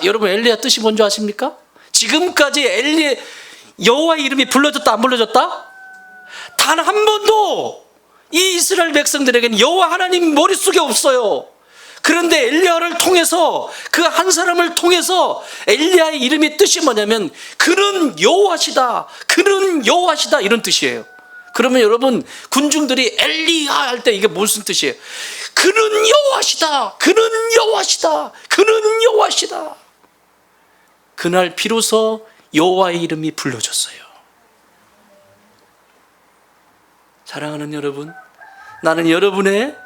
여러분 엘리야 뜻이 뭔지 아십니까? 지금까지 여호와의 이름이 불러졌다 안 불러졌다? 단 한 번도 이 이스라엘 백성들에게는 여호와 하나님 머릿속에 없어요. 그런데 엘리야를 통해서, 그 한 사람을 통해서 엘리야의 이름의 뜻이 뭐냐면 그는 여호와시다, 이런 뜻이에요. 그러면 여러분 군중들이 엘리야 할 때 이게 무슨 뜻이에요? 그는 여호와시다. 그날 비로소 여호와의 이름이 불러졌어요. 사랑하는 여러분, 나는 여러분의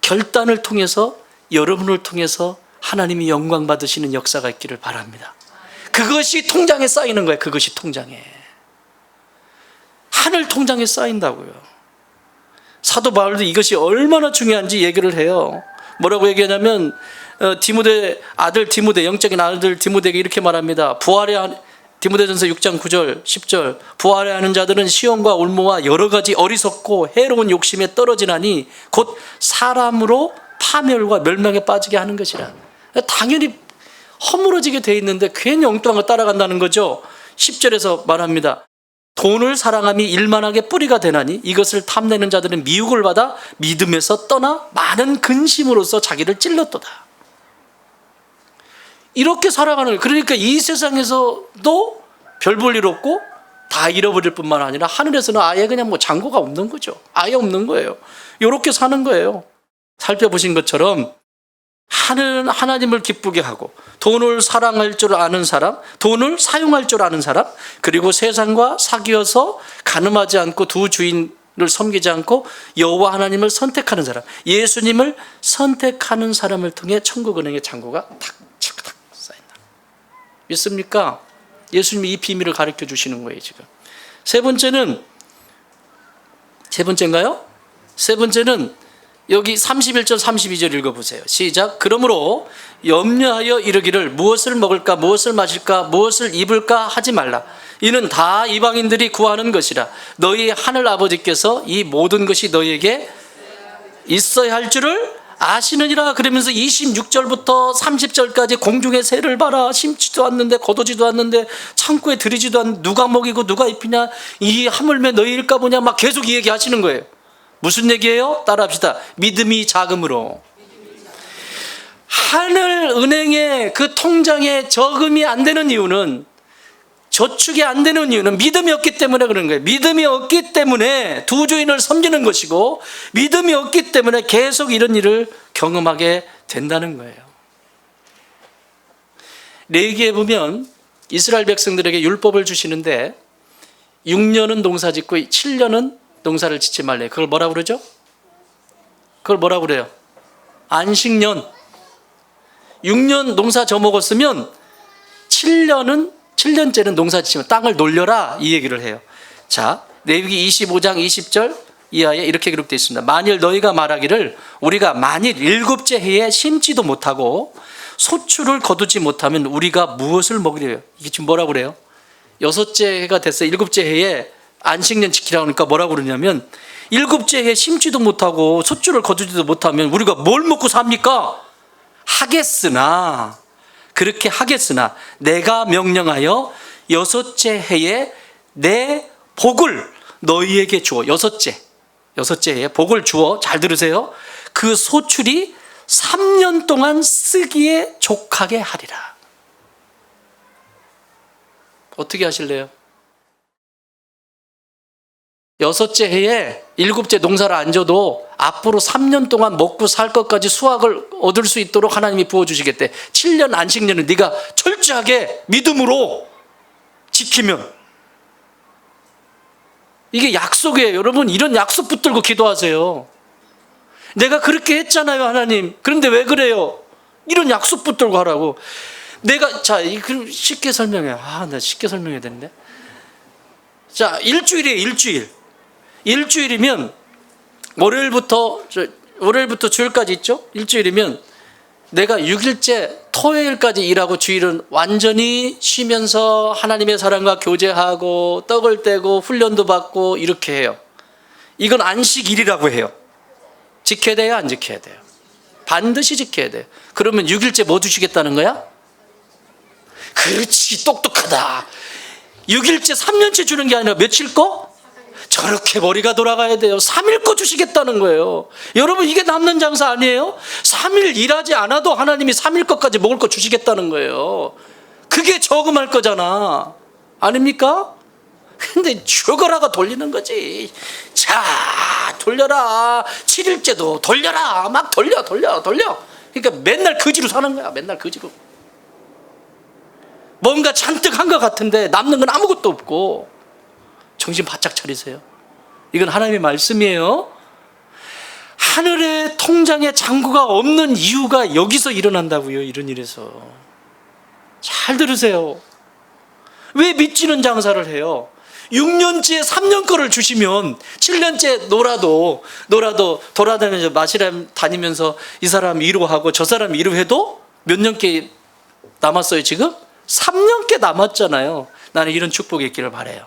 결단을 통해서 여러분을 통해서 하나님이 영광 받으시는 역사가 있기를 바랍니다. 그것이 통장에 쌓이는 거예요. 그것이 통장에. 하늘 통장에 쌓인다고요. 사도 바울도 이것이 얼마나 중요한지 얘기를 해요. 뭐라고 얘기하냐면 디모데 아들 디모데, 영적인 아들 디모데에게 이렇게 말합니다. 디모데전서 6장 9절 10절 부활해하는 자들은 시험과 올무와 여러 가지 어리석고 해로운 욕심에 떨어지나니 곧 사람으로 파멸과 멸망에 빠지게 하는 것이라. 당연히 허물어지게 돼 있는데 괜히 엉뚱한 거 따라간다는 거죠. 10절에서 말합니다. 돈을 사랑함이 일만하게 뿌리가 되나니 이것을 탐내는 자들은 미혹을 받아 믿음에서 떠나 많은 근심으로써 자기를 찔렀도다. 이렇게 살아가는, 그러니까 이 세상에서도 별 볼 일 없고 다 잃어버릴 뿐만 아니라 하늘에서는 아예 그냥 뭐 잔고가 없는 거죠. 아예 없는 거예요. 이렇게 사는 거예요. 살펴보신 것처럼 하늘은 하나님을 기쁘게 하고 돈을 사랑할 줄 아는 사람, 돈을 사용할 줄 아는 사람, 그리고 세상과 사귀어서 가늠하지 않고 두 주인을 섬기지 않고 여호와 하나님을 선택하는 사람, 예수님을 선택하는 사람을 통해 천국 은행의 잔고가 탁탁탁 쌓인다. 믿습니까? 예수님이 이 비밀을 가르쳐 주시는 거예요. 지금 세 번째는 여기 31절 32절 읽어보세요. 시작. 그러므로 염려하여 이르기를 무엇을 먹을까 무엇을 마실까 무엇을 입을까 하지 말라. 이는 다 이방인들이 구하는 것이라. 너희 하늘 아버지께서 이 모든 것이 너희에게 있어야 할 줄을 아시느니라. 그러면서 26절부터 30절까지 공중의 새를 봐라. 심지도 않는데 거두지도 않는데 창고에 들이지도 않는데 누가 먹이고 누가 입히냐. 이 하물며 너희일까 보냐. 막 계속 이 얘기 하시는 거예요. 무슨 얘기예요? 따라합시다. 믿음이 작음으로. 하늘 은행에 그 통장에 저금이 안 되는 이유는, 저축이 안 되는 이유는 믿음이 없기 때문에 그런 거예요. 믿음이 없기 때문에 두 주인을 섬기는 것이고, 믿음이 없기 때문에 계속 이런 일을 경험하게 된다는 거예요. 레위기에 보면 이스라엘 백성들에게 율법을 주시는데 6년은 농사 짓고 7년은 농사를 짓지 말래요. 그걸 뭐라고 그러죠? 그걸 뭐라고 그래요? 안식년. 6년 농사 져먹었으면 7년째는 농사 짓지만 땅을 놀려라, 이 얘기를 해요. 자, 레위기 25장 20절 이하에 이렇게 기록되어 있습니다. 만일 너희가 말하기를 우리가 만일 7째 해에 심지도 못하고 소출을 거두지 못하면 우리가 무엇을 먹으려요? 이게 지금 뭐라고 그래요? 6째 해가 됐어요. 7째 해에 안식년 지키라고 하니까 뭐라고 그러냐면 7째 해 심지도 못하고 소출을 거두지도 못하면 우리가 뭘 먹고 삽니까? 그렇게 하겠으나 내가 명령하여 6째 해에 내 복을 너희에게 주어. 6째 해에 복을 주어. 잘 들으세요. 그 소출이 3년 동안 쓰기에 족하게 하리라. 어떻게 하실래요? 6째 해에 7째 농사를 안 져도 앞으로 3년 동안 먹고 살 것까지 수확을 얻을 수 있도록 하나님이 부어주시겠대. 7년 안식년을 네가 철저하게 믿음으로 지키면. 이게 약속이에요. 여러분, 이런 약속 붙들고 기도하세요. 내가 그렇게 했잖아요, 하나님. 그런데 왜 그래요? 이런 약속 붙들고 하라고. 그럼 쉽게 설명해. 나 쉽게 설명해야 되는데. 자, 일주일이에요, 일주일이면 월요일부터 주일까지 있죠? 일주일이면 내가 6일째 토요일까지 일하고 주일은 완전히 쉬면서 하나님의 사랑과 교제하고 떡을 떼고 훈련도 받고 이렇게 해요. 이건 안식일이라고 해요. 지켜야 돼요, 안 지켜야 돼요? 반드시 지켜야 돼요. 그러면 6일째 뭐 주시겠다는 거야? 그렇지, 똑똑하다. 6일째 3년째 주는 게 아니라 며칠 거? 저렇게 머리가 돌아가야 돼요. 3일 거 주시겠다는 거예요. 여러분, 이게 남는 장사 아니에요? 3일 일하지 않아도 하나님이 3일 것까지 먹을 거 주시겠다는 거예요. 그게 저금할 거잖아. 아닙니까? 근데 죽어라가 돌리는 거지. 자, 돌려라. 7일째도 돌려라. 막 돌려. 그러니까 맨날 거지로 사는 거야. 맨날 거지로. 뭔가 잔뜩 한 것 같은데 남는 건 아무것도 없고. 정신 바짝 차리세요. 이건 하나님의 말씀이에요. 하늘의 통장에 잔고가 없는 이유가 여기서 일어난다고요. 이런 일에서. 잘 들으세요. 왜 믿지는 장사를 해요? 6년째 3년 거를 주시면 7년째 놀아도 돌아다니면서 마시람 다니면서 이 사람 위로하고 저 사람 위로해도 몇 년께 남았어요 지금? 3년께 남았잖아요. 나는 이런 축복이 있기를 바라요.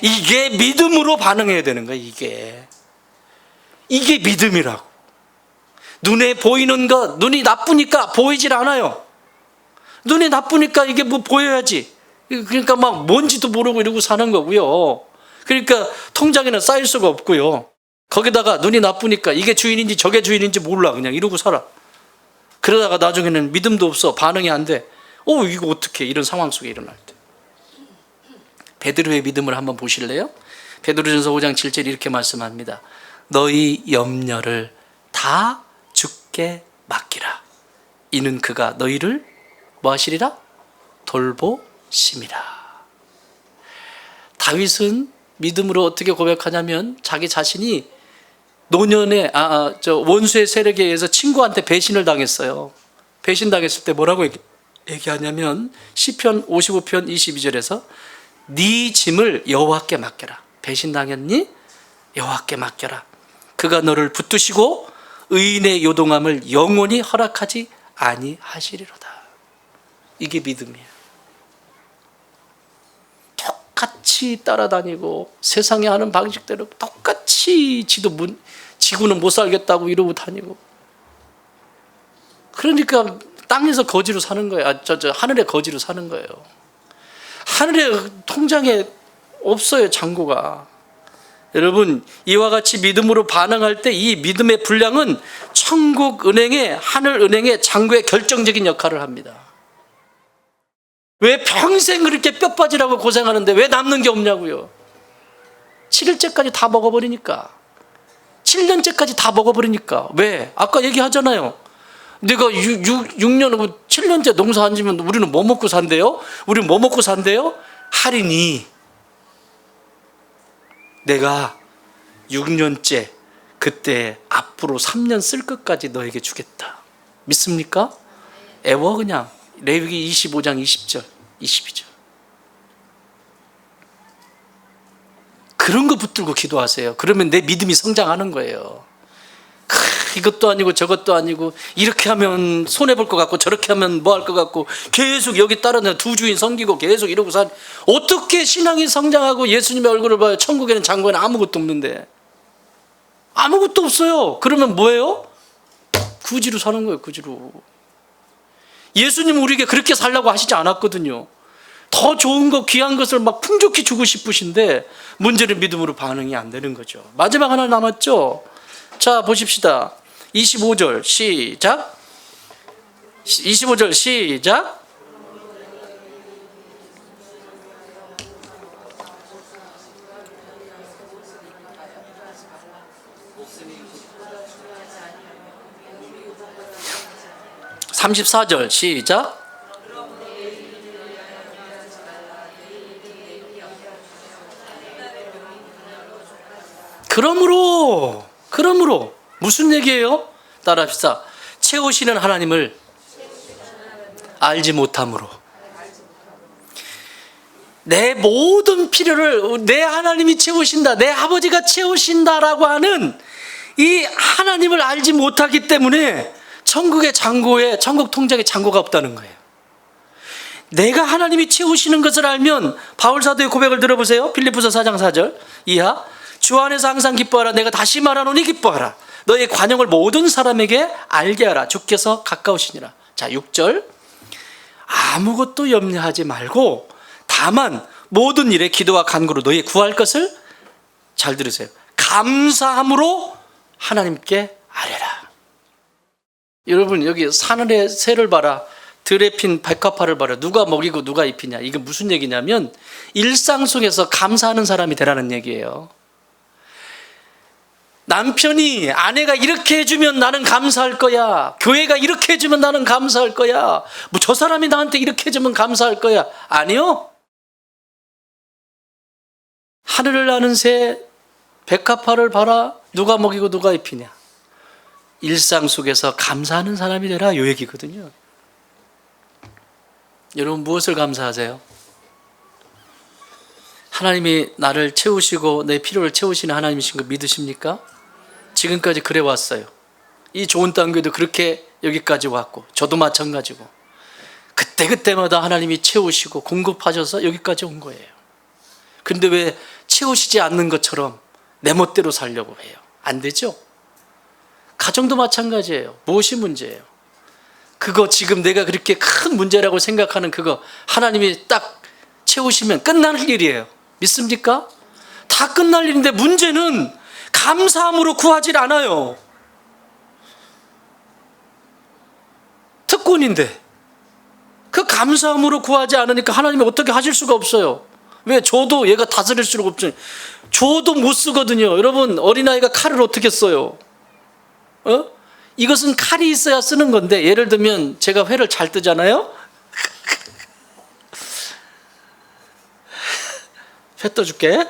이게 믿음으로 반응해야 되는 거예요. 이게 믿음이라고. 눈에 보이는 것, 눈이 나쁘니까 보이질 않아요. 눈이 나쁘니까 이게 뭐 보여야지. 그러니까 막 뭔지도 모르고 이러고 사는 거고요. 그러니까 통장에는 쌓일 수가 없고요. 거기다가 눈이 나쁘니까 이게 주인인지 저게 주인인지 몰라. 그냥 이러고 살아. 그러다가 나중에는 믿음도 없어. 반응이 안 돼. 이거 어떻게 이런 상황 속에 일어날 때. 베드로의 믿음을 한번 보실래요? 베드로전서 5장 7절 이렇게 말씀합니다. 너희 염려를 다 주께 맡기라. 이는 그가 너희를 뭐 하시리라? 돌보심이라. 다윗은 믿음으로 어떻게 고백하냐면 자기 자신이 노년에 원수의 세력에 의해서 친구한테 배신을 당했어요. 배신당했을 때 뭐라고 얘기하냐면 시편 55편 22절에서 네 짐을 여호와께 맡겨라. 배신당했니? 여호와께 맡겨라. 그가 너를 붙드시고 의인의 요동함을 영원히 허락하지 아니하시리로다. 이게 믿음이에요. 똑같이 따라다니고 세상에 하는 방식대로 똑같이 지구는 못 살겠다고 이러고 다니고, 그러니까 땅에서 거지로 사는 거예요. 하늘의 거지로 사는 거예요. 하늘의 통장에 없어요 잔고가. 여러분, 이와 같이 믿음으로 반응할 때 이 믿음의 분량은 천국 은행의, 하늘 은행의 잔고에 결정적인 역할을 합니다. 왜 평생 그렇게 뼈 빠지라고 고생하는데 왜 남는 게 없냐고요. 7일째까지 다 먹어버리니까. 7년째까지 다 먹어버리니까. 왜? 아까 얘기하잖아요. 내가 6년, 7년째 농사 안 지면 우리는 뭐 먹고 산대요? 우리는 뭐 먹고 산대요? 할인이 내가 6년째 그때 앞으로 3년 쓸 것까지 너에게 주겠다. 믿습니까? 애워 그냥. 레위기 25장 20절 22절. 그런 거 붙들고 기도하세요. 그러면 내 믿음이 성장하는 거예요. 이것도 아니고 저것도 아니고, 이렇게 하면 손해볼 것 같고 저렇게 하면 뭐 할 것 같고, 계속 여기 따라다녀 두 주인 섬기고 계속 이러고 어떻게 신앙이 성장하고 예수님의 얼굴을 봐요? 천국에는 잔고에는 아무것도 없는데. 아무것도 없어요. 그러면 뭐예요? 구지로 사는 거예요. 구지로. 예수님은 우리에게 그렇게 살라고 하시지 않았거든요. 더 좋은 거, 귀한 것을 막 풍족히 주고 싶으신데 문제는 믿음으로 반응이 안 되는 거죠. 마지막 하나 남았죠. 자, 보십시다. 25절 시작. 25절 시작. (34절) 시작. 그러므로 무슨 얘기예요? 따라합시다. 채우시는 하나님을 알지 못함으로. 내 모든 필요를 내 하나님이 채우신다, 내 아버지가 채우신다라고 하는 이 하나님을 알지 못하기 때문에 천국의 잔고에, 천국 통장에 잔고가 없다는 거예요. 내가 하나님이 채우시는 것을 알면, 바울 사도의 고백을 들어보세요. 필리포서 4장 4절 이하. 주 안에서 항상 기뻐하라. 내가 다시 말하노니 기뻐하라. 너의 관용을 모든 사람에게 알게 하라. 주께서 가까우시니라. 자, 6절. 아무것도 염려하지 말고 다만 모든 일에 기도와 간구로 너희 구할 것을, 잘 들으세요, 감사함으로 하나님께 아뢰라. 여러분, 여기 하늘의 새를 봐라, 들에 핀 백합화를 봐라. 누가 먹이고 누가 입히냐. 이게 무슨 얘기냐면 일상 속에서 감사하는 사람이 되라는 얘기예요. 남편이, 아내가 이렇게 해주면 나는 감사할 거야. 교회가 이렇게 해주면 나는 감사할 거야. 뭐 저 사람이 나한테 이렇게 해주면 감사할 거야. 아니요. 하늘을 나는 새 백합화를 봐라. 누가 먹이고 누가 입히냐. 일상 속에서 감사하는 사람이 되라, 요 얘기거든요. 여러분, 무엇을 감사하세요? 하나님이 나를 채우시고 내 필요를 채우시는 하나님이신 거 믿으십니까? 지금까지 그래 왔어요. 이 좋은 땅교회도 그렇게 여기까지 왔고, 저도 마찬가지고, 그때마다 하나님이 채우시고 공급하셔서 여기까지 온 거예요. 근데 왜 채우시지 않는 것처럼 내 멋대로 살려고 해요? 안 되죠? 가정도 마찬가지예요. 무엇이 문제예요? 그거 지금 내가 그렇게 큰 문제라고 생각하는 그거 하나님이 딱 채우시면 끝날 일이에요. 믿습니까? 다 끝날 일인데 문제는 감사함으로 구하질 않아요. 특권인데 그 감사함으로 구하지 않으니까 하나님이 어떻게 하실 수가 없어요. 왜? 줘도 얘가 다스릴 수가 없죠. 줘도 못 쓰거든요. 여러분, 어린아이가 칼을 어떻게 써요? 이것은 칼이 있어야 쓰는 건데, 예를 들면 제가 회를 잘 뜨잖아요. 회 떠줄게.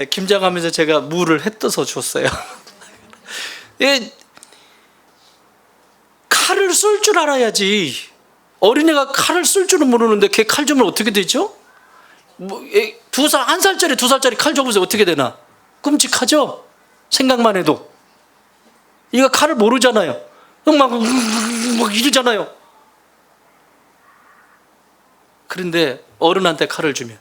김장하면서 제가 무를 회 떠서 줬어요. 칼을 쓸 줄 알아야지. 어린애가 칼을 쓸 줄은 모르는데 걔 칼 주면 어떻게 되죠? 한 살짜리, 2살짜리 칼 줘보세요. 어떻게 되나? 끔찍하죠? 생각만 해도. 얘가 칼을 모르잖아요. 막 이러잖아요. 그런데 어른한테 칼을 주면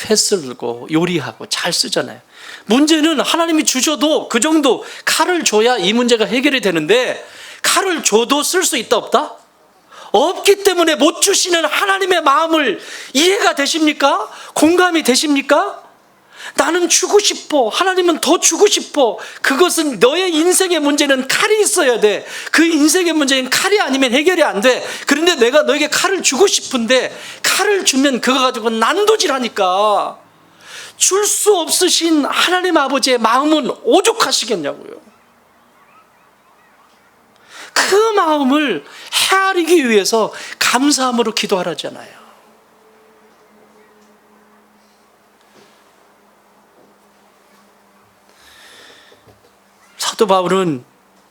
회 썰고 요리하고 잘 쓰잖아요. 문제는 하나님이 주셔도 그 정도 칼을 줘야 이 문제가 해결이 되는데, 칼을 줘도 쓸 수 있다 없다? 없기 때문에 못 주시는 하나님의 마음을 이해가 되십니까? 공감이 되십니까? 나는 주고 싶어. 하나님은 더 주고 싶어. 그것은 너의 인생의 문제는 칼이 있어야 돼. 그 인생의 문제는 칼이 아니면 해결이 안 돼. 그런데 내가 너에게 칼을 주고 싶은데 칼을 주면 그거 가지고 난도질하니까 줄 수 없으신 하나님 아버지의 마음은 오죽하시겠냐고요. 그 마음을 헤아리기 위해서 감사함으로 기도하라잖아요. 사도 바울은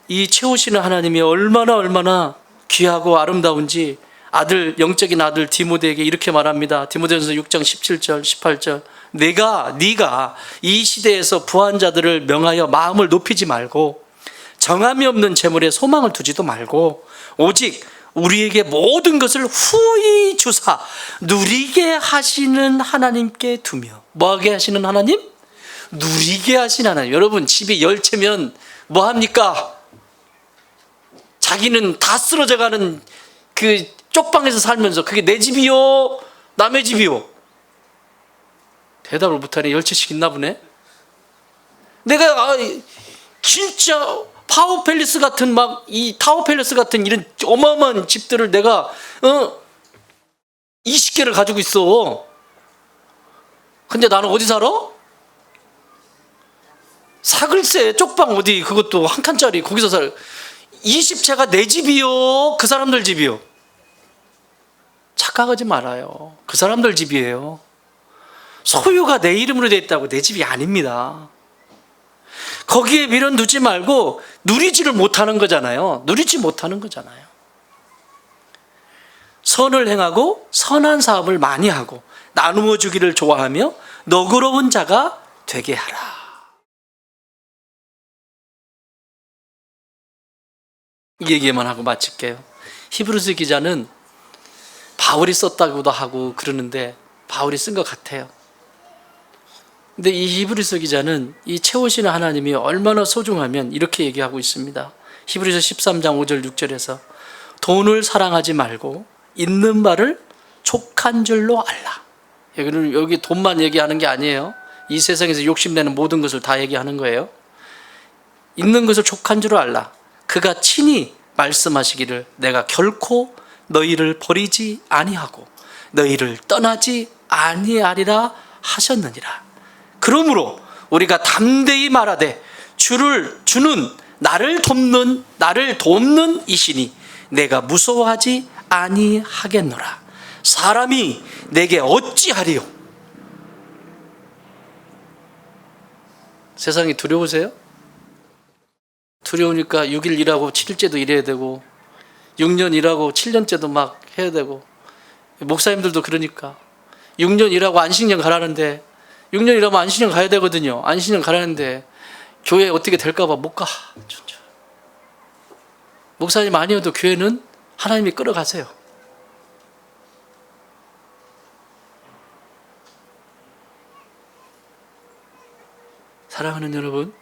이 채우시는 하나님이 얼마나 귀하고 아름다운지 영적인 아들 디모데에게 이렇게 말합니다. 디모데전서 6장 17절 18절. 네가 이 시대에서 부한 자들을 명하여 마음을 높이지 말고 정함이 없는 재물에 소망을 두지도 말고 오직 우리에게 모든 것을 후히 주사 누리게 하시는 하나님께 두며. 뭐하게 하시는 하나님? 누리게 하시는 하나님. 여러분, 집이 열채면 뭐합니까? 자기는 다 쓰러져 가는 그 쪽방에서 살면서 그게 내 집이요? 남의 집이요? 대답을 못하네. 열채씩 있나 보네. 내가 진짜 파워팰리스 같은 이 타워팰리스 같은 이런 어마어마한 집들을 내가 20개를 가지고 있어. 근데 나는 어디 살아? 사글세 쪽방 어디, 그것도 한 칸짜리 거기서 20채가 내 집이요? 그 사람들 집이요? 착각하지 말아요. 그 사람들 집이에요. 소유가 내 이름으로 되어 있다고 내 집이 아닙니다. 거기에 미련 두지 말고 누리지를 못하는 거잖아요. 누리지 못하는 거잖아요. 선을 행하고 선한 사업을 많이 하고 나누어 주기를 좋아하며 너그러운 자가 되게 하라. 이 얘기만 하고 마칠게요. 히브리서 기자는 바울이 썼다고도 하고 그러는데 바울이 쓴 것 같아요. 근데 이 히브리서 기자는 이 채우시는 하나님이 얼마나 소중하면 이렇게 얘기하고 있습니다. 히브리서 13장 5절 6절에서 돈을 사랑하지 말고 있는 바를 족한 줄로 알라. 여기 돈만 얘기하는 게 아니에요. 이 세상에서 욕심내는 모든 것을 다 얘기하는 거예요. 있는 것을 족한 줄로 알라. 그가 친히 말씀하시기를 내가 결코 너희를 버리지 아니하고 너희를 떠나지 아니하리라 하셨느니라. 그러므로 우리가 담대히 말하되 주는 나를 돕는 이시니 내가 무서워하지 아니하겠노라. 사람이 내게 어찌하리요? 세상이 두려우세요? 두려우니까 6일 일하고 7일째도 일해야 되고 6년 일하고 7년째도 막 해야 되고, 목사님들도 그러니까 6년 일하고 안식년 가라는데 6년 일하면 안식년 가야 되거든요. 안식년 가라는데 교회 어떻게 될까 봐 못 가. 진짜. 목사님 아니어도 교회는 하나님이 끌어가세요. 사랑하는 여러분,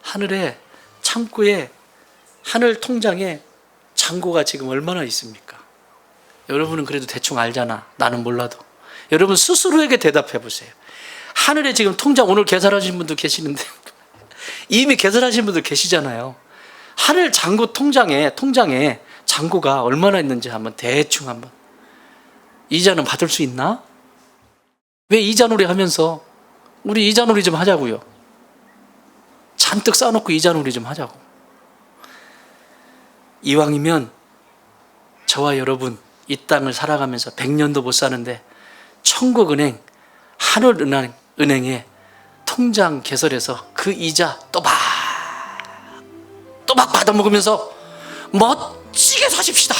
하늘에 창고에 하늘 통장에 잔고가 지금 얼마나 있습니까? 여러분은 그래도 대충 알잖아. 나는 몰라도. 여러분 스스로에게 대답해 보세요. 하늘에 지금 통장 오늘 계산하신 분도 계시는데 이미 계산하신 분들 계시잖아요. 하늘 잔고 통장에 잔고가 얼마나 있는지 한번 대충 한번. 이자는 받을 수 있나? 왜 이자놀이 하면서 우리 이자놀이 좀 하자고요. 잔뜩 쌓아놓고 이자놀이 좀 하자고. 이왕이면 저와 여러분 이 땅을 살아가면서 100년도 못 사는데 천국은행, 하늘은행에 통장 개설해서 그 이자 또박 받아먹으면서 멋지게 사십시다.